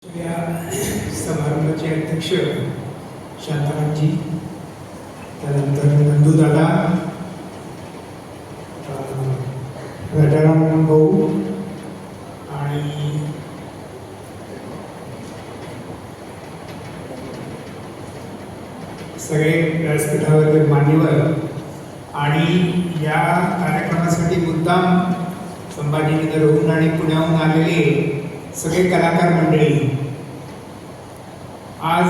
या समारंभाचे अध्यक्ष शांतारामजी, त्यानंतर नंदूदादा, राजाराम भाऊ आणि सगळे व्यासपीठावरील मान्यवर आणि या कार्यक्रमासाठी मुद्दाम संभाजीनगरहून आणि पुण्याहून आलेले सगळे कलाकार मंडळी, आज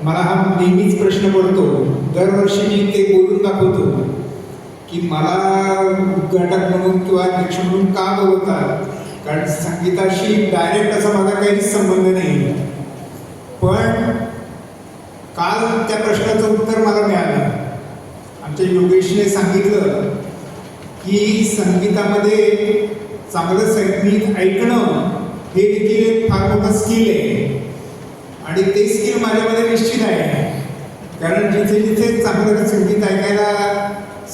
मला हा नेहमीच प्रश्न पडतो, दरवर्षी मी ते बोलून दाखवतो की मला उद्घाटक म्हणून किंवा अध्यक्ष म्हणून का बोलवतात, कारण संगीताशी डायरेक्ट असा माझा काहीच संबंध नाही. पण काल त्या प्रश्नाचं उत्तर मला मिळालं. आमच्या योगेशने सांगितलं की संगीतामध्ये चांगलं संगीत ऐकणं हे देखील एक फार मोठं स्किल आहे आणि ते स्किल माझ्यामध्ये निश्चित आहे, कारण जिथे जिथे चांगलं संगीत ऐकायला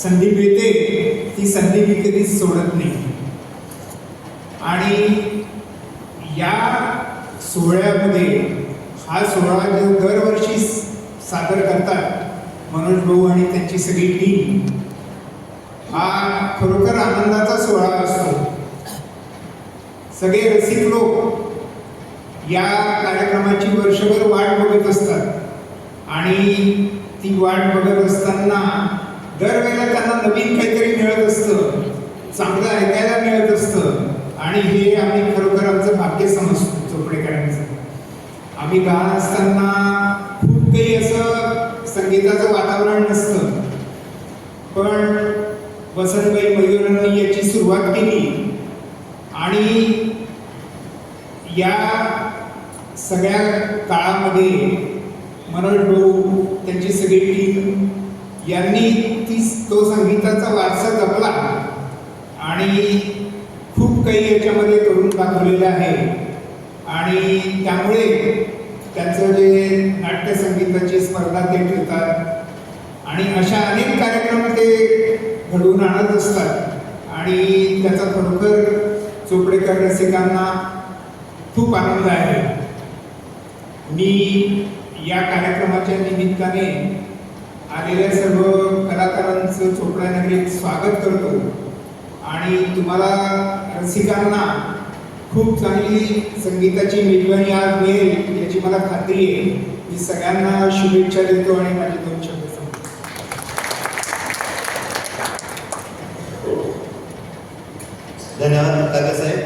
संधी मिळते ती संधी मी कधीच सोडत नाही. आणि या सोहळ्यामध्ये हा सोहळा जो दरवर्षी सादर करतात मनोज भाऊ आणि त्यांची सगळी टीम, हा खरोखर आनंदाचा सोहळा असतो. सगळे रसिक लोक या कार्यक्रमाची वर्षभर वाट बघत असतात आणि ती वाट बघत असताना दरवेळेला त्यांना नवीन काहीतरी मिळत असतं, चांगलं ऐकायला मिळत असतं आणि हे आम्ही खरोखर आमचं भाग्य समजतो. चोपडेकरांचं आम्ही लहान असताना खूप काही असं संगीताचं वातावरण नसतं, पण वसंतबाई मयूरांनी याची सुरुवात केली आणि या सगळ्या काळामध्ये मनोज भाऊ, त्यांची सगळी टीम यांनी तो संगीताचा वारसा जपला आणि खूप काही याच्यामध्ये करून दाखवलेलं आहे. आणि त्यामुळे त्यांचं जे नाट्य संगीताची स्पर्धा ते ठेवतात आणि अशा अनेक कार्यक्रम ते घडवून आणत असतात आणि त्याचा खरोखर चोपडेकर रसिकांना खूप आनंद आहे. मी या कार्यक्रमाच्या निमित्ताने आलेल्या सर्व कलाकारांचं चोपडानगरीत स्वागत करतो आणि तुम्हाला रसिकांना खूप चांगली संगीताची मेजवानी आज मिळेल याची मला खात्री आहे. मी सगळ्यांना शुभेच्छा देतो आणि माझे 2 शब्द सांगतो. धन्यवाद काकासाहेब.